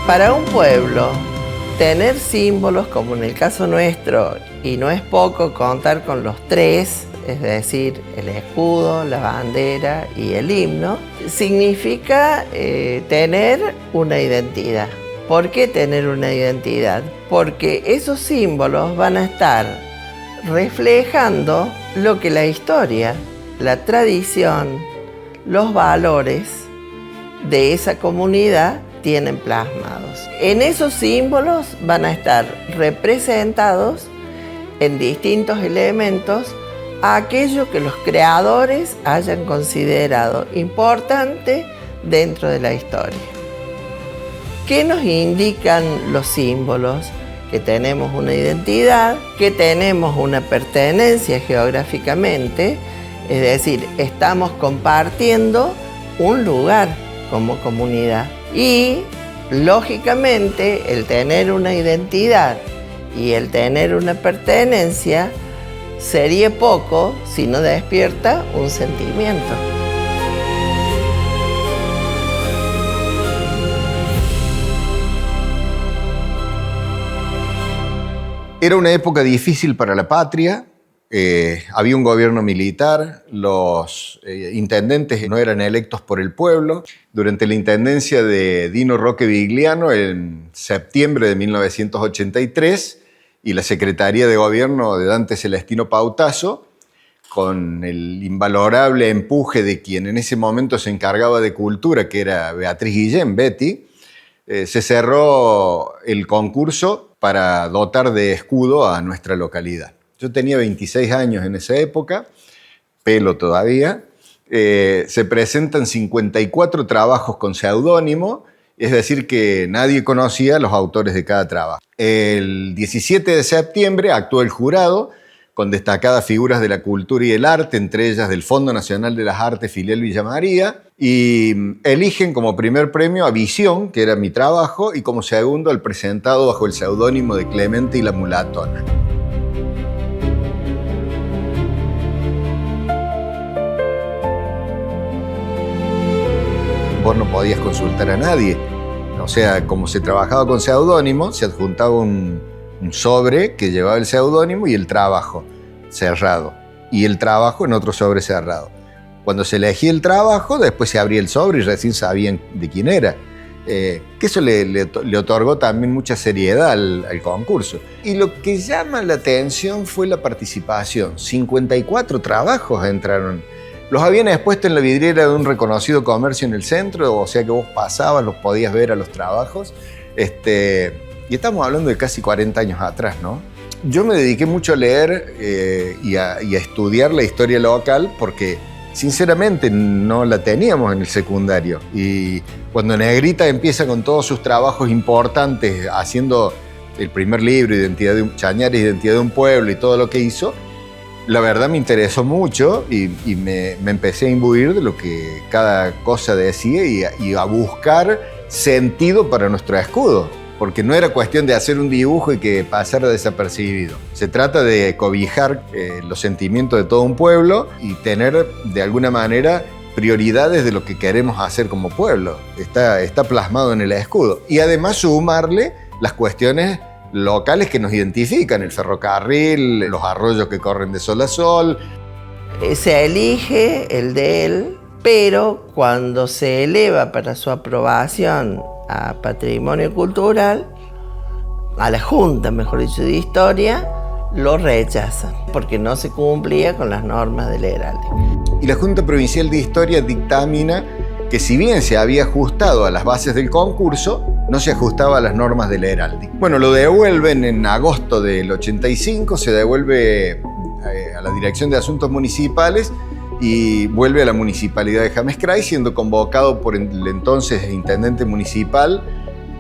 Para un pueblo, tener símbolos, como en el caso nuestro, y no es poco contar con los tres, es decir, el escudo, la bandera y el himno, significa tener una identidad. ¿Por qué tener una identidad? Porque esos símbolos van a estar reflejando lo que la historia, la tradición, los valores de esa comunidad tienen plasmados. En esos símbolos van a estar representados en distintos elementos aquello que los creadores hayan considerado importante dentro de la historia. ¿Qué nos indican los símbolos? Que tenemos una identidad, que tenemos una pertenencia geográficamente, es decir, estamos compartiendo un lugar como comunidad. Y, lógicamente, el tener una identidad y el tener una pertenencia sería poco si no despierta un sentimiento. Era una época difícil para la patria, había un gobierno militar, los intendentes no eran electos por el pueblo. Durante la intendencia de Dino Roque Vigliano en septiembre de 1983 y la Secretaría de Gobierno de Dante Celestino Pautasso, con el invalorable empuje de quien en ese momento se encargaba de cultura, que era Beatriz Guillén, Betty, se cerró el concurso para dotar de escudo a nuestra localidad. Yo tenía 26 años en esa época, pelo todavía. Se presentan 54 trabajos con seudónimo, es decir, que nadie conocía a los autores de cada trabajo. El 17 de septiembre actuó el jurado con destacadas figuras de la cultura y el arte, entre ellas del Fondo Nacional de las Artes Filial Villa María, y eligen como primer premio a Visión, que era mi trabajo, y como segundo al presentado bajo el seudónimo de Clemente y la Mulatona. Vos no podías consultar a nadie. O sea, como se trabajaba con seudónimo, se adjuntaba un sobre que llevaba el seudónimo y el trabajo cerrado. Y el trabajo en otro sobre cerrado. Cuando se elegía el trabajo, después se abría el sobre y recién sabían de quién era. Que eso le otorgó también mucha seriedad al concurso. Y lo que llama la atención fue la participación. 54 trabajos entraron. Los habían expuesto en la vidriera de un reconocido comercio en el centro, o sea que vos pasabas, los podías ver a los trabajos. Y estamos hablando de casi 40 años atrás, ¿no? Yo me dediqué mucho a leer y a estudiar la historia local porque, sinceramente, no la teníamos en el secundario. Y cuando Negrita empieza con todos sus trabajos importantes, haciendo el primer libro, Chañares, Identidad de un Pueblo, y todo lo que hizo, la verdad me interesó mucho y me empecé a imbuir de lo que cada cosa decía y a buscar sentido para nuestro escudo. Porque no era cuestión de hacer un dibujo y que pasara desapercibido. Se trata de cobijar los sentimientos de todo un pueblo y tener, de alguna manera, prioridades de lo que queremos hacer como pueblo. Está plasmado en el escudo. Y además sumarle las cuestiones locales que nos identifican, el ferrocarril, los arroyos que corren de sol a sol. Se elige el de él, pero cuando se eleva para su aprobación a Patrimonio Cultural, a la Junta, mejor dicho, de Historia, lo rechazan, porque no se cumplía con las normas del heráldica. Y la Junta Provincial de Historia dictamina que si bien se había ajustado a las bases del concurso, no se ajustaba a las normas del heráldica. Bueno, lo devuelven en agosto del 85, se devuelve a la Dirección de Asuntos Municipales y vuelve a la Municipalidad de James Krai, siendo convocado por el entonces intendente municipal,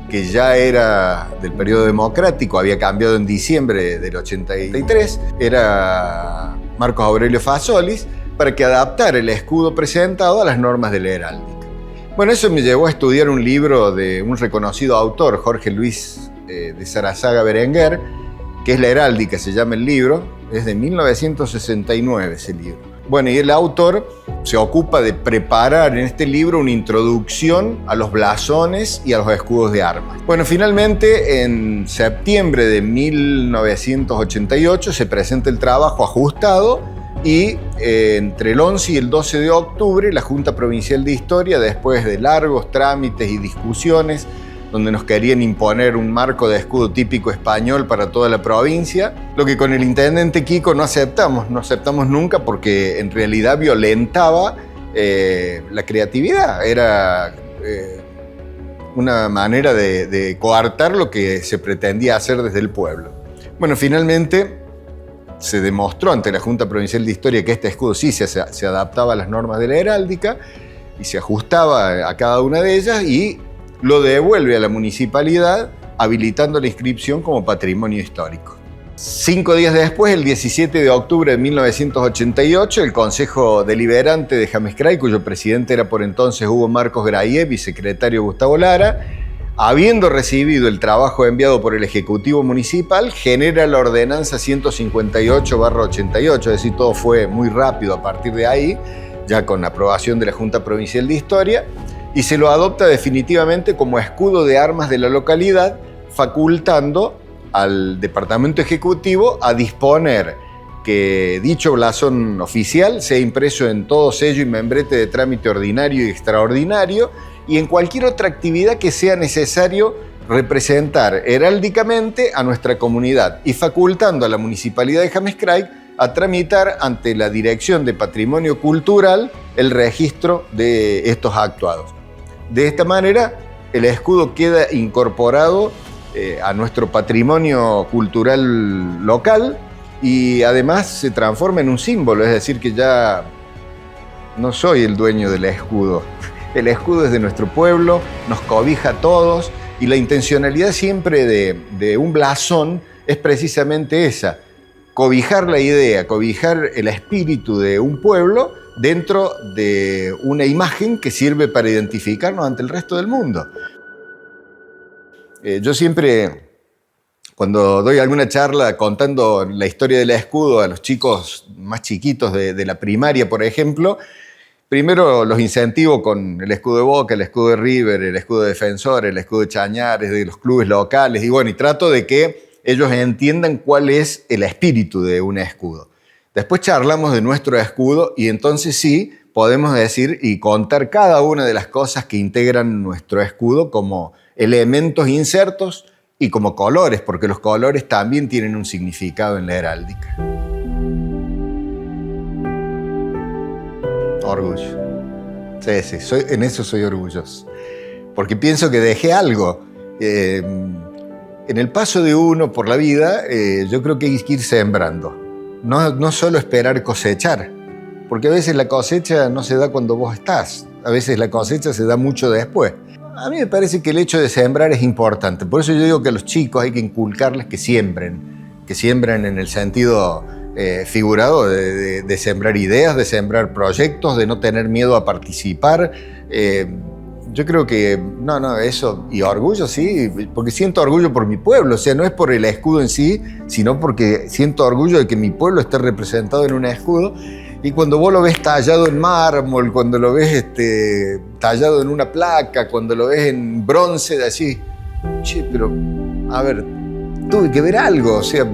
que ya era del periodo democrático, había cambiado en diciembre del 83, era Marcos Aurelio Fasolis, para que adaptara el escudo presentado a las normas de la heráldica. Bueno, eso me llevó a estudiar un libro de un reconocido autor, Jorge Luis de Sarazaga Berenguer, que es La Heráldica, se llama el libro, es de 1969 ese libro. Bueno, y el autor se ocupa de preparar en este libro una introducción a los blasones y a los escudos de armas. Bueno, finalmente en septiembre de 1988 se presenta el trabajo ajustado y entre el 11 y el 12 de octubre la Junta Provincial de Historia, después de largos trámites y discusiones, donde nos querían imponer un marco de escudo típico español para toda la provincia, lo que con el intendente Kiko no aceptamos nunca, porque en realidad violentaba la creatividad, era una manera de coartar lo que se pretendía hacer desde el pueblo. Bueno, finalmente se demostró ante la Junta Provincial de Historia que este escudo sí se adaptaba a las normas de la heráldica y se ajustaba a cada una de ellas, y lo devuelve a la municipalidad habilitando la inscripción como patrimonio histórico. 5 días después, el 17 de octubre de 1988, el Consejo Deliberante de James Kray, cuyo presidente era por entonces Hugo Marcos Grayev y secretario Gustavo Lara, habiendo recibido el trabajo enviado por el Ejecutivo Municipal, genera la ordenanza 158/88, es decir, todo fue muy rápido a partir de ahí, ya con aprobación de la Junta Provincial de Historia, y se lo adopta definitivamente como escudo de armas de la localidad, facultando al Departamento Ejecutivo a disponer que dicho blasón oficial sea impreso en todo sello y membrete de trámite ordinario y extraordinario, y en cualquier otra actividad que sea necesario representar heráldicamente a nuestra comunidad, y facultando a la Municipalidad de James Kray a tramitar ante la Dirección de Patrimonio Cultural el registro de estos actuados. De esta manera, el escudo queda incorporado a nuestro patrimonio cultural local, y además se transforma en un símbolo, es decir, que ya no soy el dueño del escudo. El escudo es de nuestro pueblo, nos cobija a todos, y la intencionalidad siempre de un blasón es precisamente esa: cobijar la idea, cobijar el espíritu de un pueblo dentro de una imagen que sirve para identificarnos ante el resto del mundo. Yo siempre, cuando doy alguna charla contando la historia del escudo a los chicos más chiquitos de la primaria, por ejemplo, primero los incentivo con el escudo de Boca, el escudo de River, el escudo de Defensor, el escudo de Chañares, de los clubes locales, y bueno, y trato de que ellos entiendan cuál es el espíritu de un escudo. Después charlamos de nuestro escudo, y entonces sí podemos decir y contar cada una de las cosas que integran nuestro escudo como elementos insertos y como colores, porque los colores también tienen un significado en la heráldica. Orgullo. Sí, en eso soy orgulloso. Porque pienso que dejé algo. En el paso de uno por la vida, yo creo que hay que ir sembrando. No solo esperar cosechar, porque a veces la cosecha no se da cuando vos estás, a veces la cosecha se da mucho después. A mí me parece que el hecho de sembrar es importante, por eso yo digo que a los chicos hay que inculcarles que siembren en el sentido figurado de sembrar ideas, de sembrar proyectos, de no tener miedo a participar. Yo creo que, eso, y orgullo sí, porque siento orgullo por mi pueblo, o sea, no es por el escudo en sí, sino porque siento orgullo de que mi pueblo esté representado en un escudo, y cuando vos lo ves tallado en mármol, cuando lo ves tallado en una placa, cuando lo ves en bronce, así, pero, a ver, tuve que ver algo, o sea,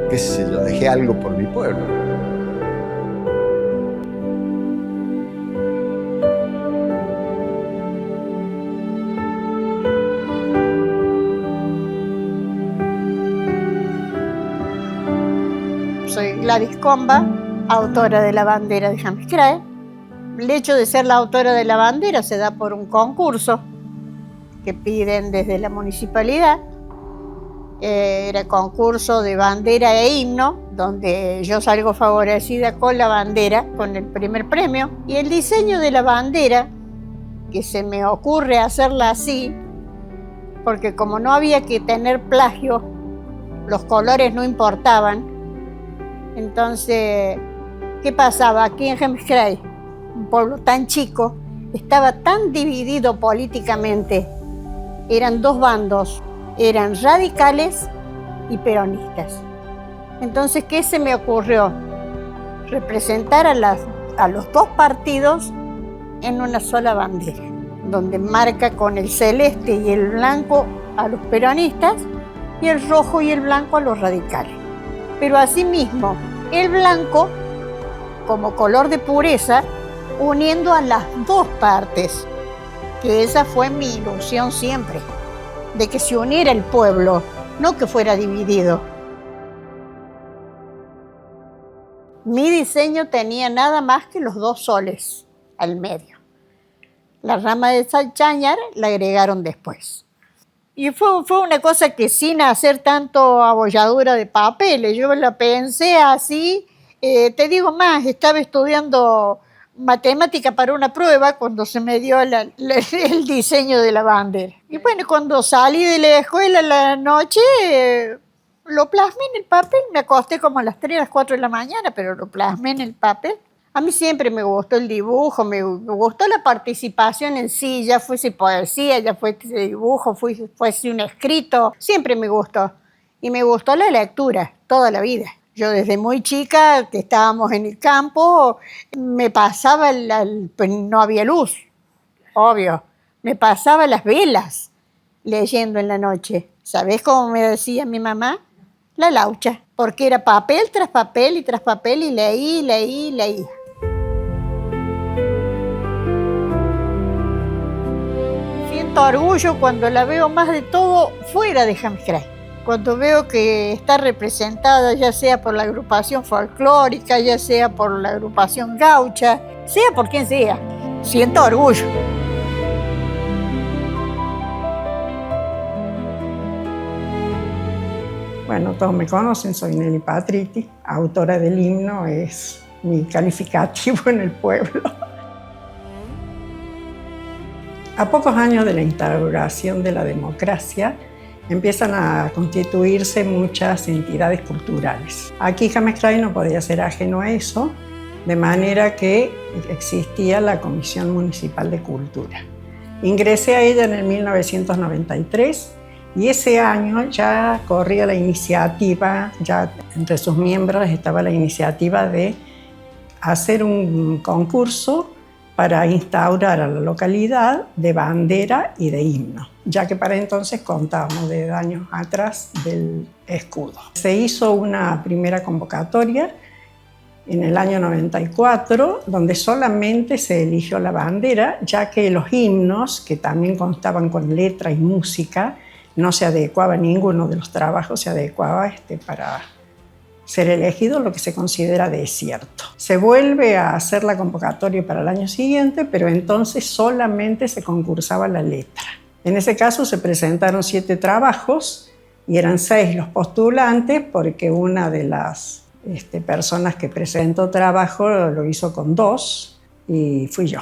qué sé yo, dejé algo por mi pueblo. Soy Gladys Comba, autora de la bandera de James Kray. El hecho de ser la autora de la bandera se da por un concurso que piden desde la municipalidad. Era concurso de bandera e himno, donde yo salgo favorecida con la bandera, con el primer premio. Y el diseño de la bandera, que se me ocurre hacerla así, porque como no había que tener plagio, los colores no importaban. Entonces, ¿qué pasaba? Aquí en James Kray, un pueblo tan chico, estaba tan dividido políticamente. Eran dos bandos, eran radicales y peronistas. Entonces, ¿qué se me ocurrió? representar a los dos partidos en una sola bandera, donde marca con el celeste y el blanco a los peronistas y el rojo y el blanco a los radicales. Pero asimismo, el blanco como color de pureza, uniendo a las dos partes, que esa fue mi ilusión siempre, de que se uniera el pueblo, no que fuera dividido. Mi diseño tenía nada más que los dos soles al medio. La rama de Chañar la agregaron después. Y fue una cosa que sin hacer tanto abolladura de papeles, yo la pensé así. Te digo más, estaba estudiando matemática para una prueba cuando se me dio el diseño de la bandera. Y bueno, cuando salí de la escuela en la noche, lo plasmé en el papel. Me acosté como a las 3, a las 4 de la mañana, pero lo plasmé en el papel. A mí siempre me gustó el dibujo, me gustó la participación en sí, ya fuese poesía, ya fuese dibujo, fuese un escrito, siempre me gustó. Y me gustó la lectura toda la vida. Yo desde muy chica, que estábamos en el campo, me pasaba, pues no había luz, obvio, me pasaba las velas leyendo en la noche. ¿Sabés cómo me decía mi mamá? La laucha, porque era papel tras papel y tras papel y leí. Siento orgullo cuando la veo más de todo fuera de James Cray. Cuando veo que está representada ya sea por la agrupación folclórica, ya sea por la agrupación gaucha, sea por quien sea, siento orgullo. Bueno, todos me conocen, soy Nelly Patriti, autora del himno, es mi calificativo en el pueblo. A pocos años de la instauración de la democracia, empiezan a constituirse muchas entidades culturales. Aquí James Cray no podía ser ajeno a eso, de manera que existía la Comisión Municipal de Cultura. Ingresé a ella en el 1993 y ese año ya corría la iniciativa, ya entre sus miembros estaba la iniciativa de hacer un concurso para instaurar a la localidad de bandera y de himno, ya que para entonces contábamos de años atrás del escudo. Se hizo una primera convocatoria en el año 94, donde solamente se eligió la bandera, ya que los himnos, que también constaban con letra y música, no se adecuaba, ninguno de los trabajos se adecuaba para ser elegido lo que se considera desierto. Se vuelve a hacer la convocatoria para el año siguiente, pero entonces solamente se concursaba la letra. En ese caso se presentaron 7 trabajos y eran 6 los postulantes, porque una de las personas que presentó trabajo lo hizo con 2 y fui yo.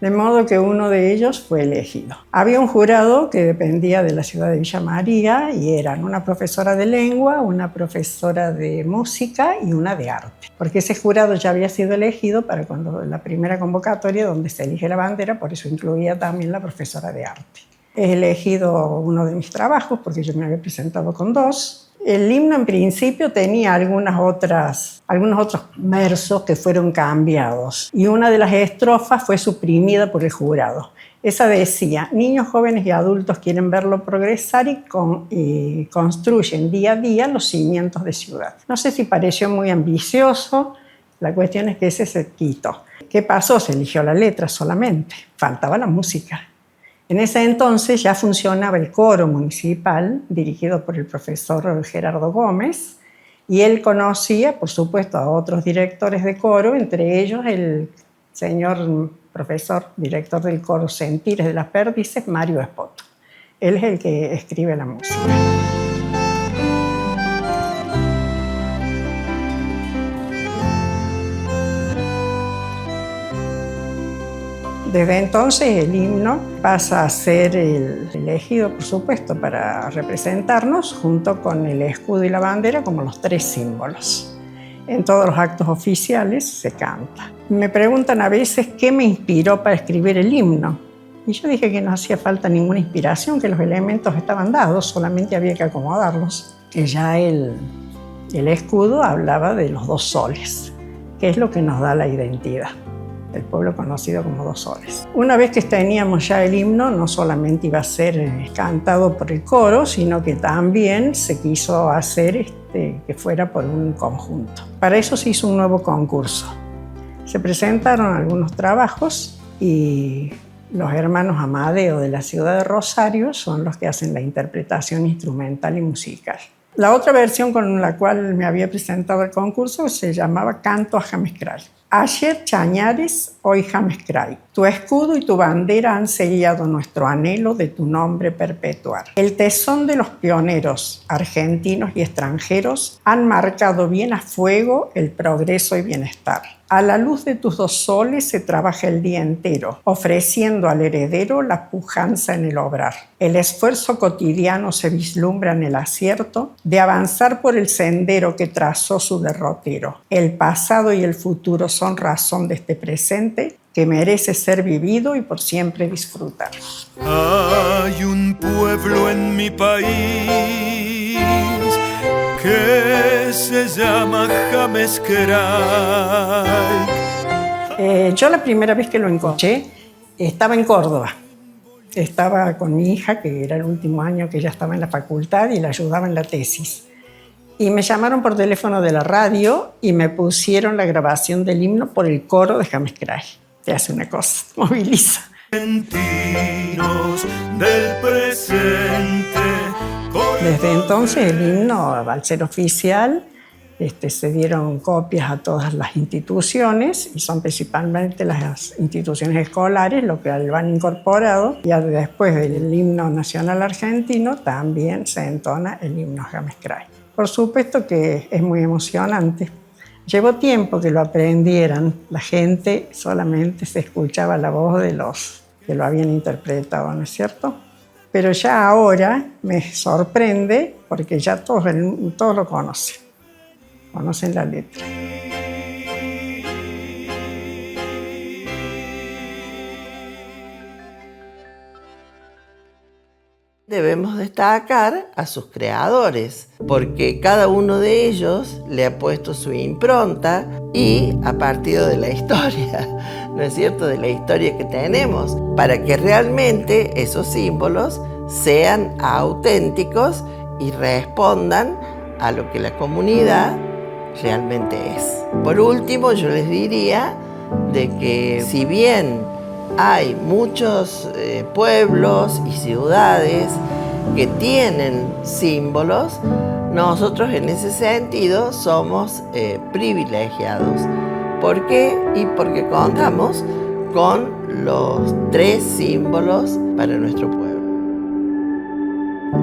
De modo que uno de ellos fue elegido. Había un jurado que dependía de la ciudad de Villa María y eran una profesora de lengua, una profesora de música y una de arte. Porque ese jurado ya había sido elegido para cuando la primera convocatoria donde se elige la bandera, por eso incluía también la profesora de arte. He elegido uno de mis trabajos porque yo me había presentado con 2. El himno en principio tenía algunos otros versos que fueron cambiados y una de las estrofas fue suprimida por el jurado. Esa decía: niños, jóvenes y adultos quieren verlo progresar y construyen día a día los cimientos de ciudad. No sé si pareció muy ambicioso, la cuestión es que ese se quitó. ¿Qué pasó? Se eligió la letra solamente, faltaba la música. En ese entonces ya funcionaba el coro municipal, dirigido por el profesor Gerardo Gómez, y él conocía, por supuesto, a otros directores de coro, entre ellos el señor profesor, director del coro Sentires de las Perdices, Mario Espoto. Él es el que escribe la música. Desde entonces el himno pasa a ser el elegido, por supuesto, para representarnos junto con el escudo y la bandera como los 3 símbolos. En todos los actos oficiales se canta. Me preguntan a veces qué me inspiró para escribir el himno. Y yo dije que no hacía falta ninguna inspiración, que los elementos estaban dados, solamente había que acomodarlos. Que ya el El escudo hablaba de los 2 soles, que es lo que nos da la identidad, el pueblo conocido como 2 soles. Una vez que teníamos ya el himno, no solamente iba a ser cantado por el coro, sino que también se quiso hacer que fuera por un conjunto. Para eso se hizo un nuevo concurso. Se presentaron algunos trabajos y los hermanos Amadeo de la ciudad de Rosario son los que hacen la interpretación instrumental y musical. La otra versión con la cual me había presentado el concurso se llamaba Canto a James Cray. Ayer Chañares, hoy James Cray. Tu escudo y tu bandera han sellado nuestro anhelo de tu nombre perpetuar. El tesón de los pioneros argentinos y extranjeros han marcado bien a fuego el progreso y bienestar. A la luz de tus 2 soles se trabaja el día entero, ofreciendo al heredero la pujanza en el obrar. El esfuerzo cotidiano se vislumbra en el acierto de avanzar por el sendero que trazó su derrotero. El pasado y el futuro son razón de este presente que merece ser vivido y por siempre disfrutar. Hay un pueblo en mi país que se llama James Cray. Yo la primera vez que lo encontré estaba en Córdoba. Estaba con mi hija, que era el último año que ella estaba en la facultad y la ayudaba en la tesis. Y me llamaron por teléfono de la radio y me pusieron la grabación del himno por el coro de James Cray. Te hace una cosa, moviliza. Argentinos del presente. Desde entonces el himno, al ser oficial, se dieron copias a todas las instituciones y son principalmente las instituciones escolares lo que lo han incorporado. Ya después del himno nacional argentino también se entona el himno James Cray. Por supuesto que es muy emocionante. Llevó tiempo que lo aprendieran. La gente solamente se escuchaba la voz de los que lo habían interpretado, ¿no es cierto? Pero ya ahora me sorprende porque ya todos lo conocen la letra. Debemos destacar a sus creadores, porque cada uno de ellos le ha puesto su impronta y ha partido de la historia, ¿no es cierto?, de la historia que tenemos, para que realmente esos símbolos sean auténticos y respondan a lo que la comunidad realmente es. Por último, yo les diría de que si bien hay muchos pueblos y ciudades que tienen símbolos, nosotros en ese sentido somos privilegiados. ¿Por qué? Y porque contamos con los 3 símbolos para nuestro pueblo.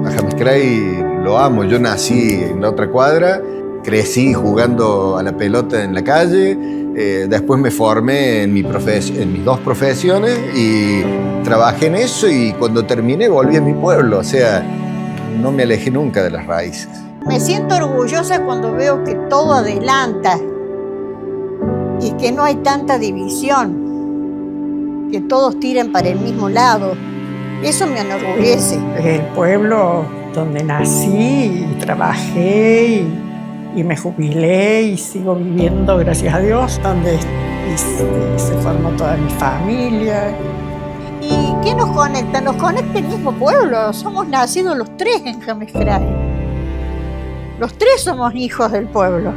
A James Cray lo amo. Yo nací en la otra cuadra, crecí jugando a la pelota en la calle, después me formé en mis 2 profesiones y trabajé en eso, y cuando terminé volví a mi pueblo. O sea, no me alejé nunca de las raíces. Me siento orgullosa cuando veo que todo adelanta y que no hay tanta división, que todos tiran para el mismo lado. Eso me enorgullece. El pueblo donde nací y trabajé y me jubilé y sigo viviendo, gracias a Dios, donde se formó toda mi familia. ¿Y qué nos conecta? Nos conecta el mismo pueblo. Somos nacidos los 3 en James Cray. Los 3 somos hijos del pueblo.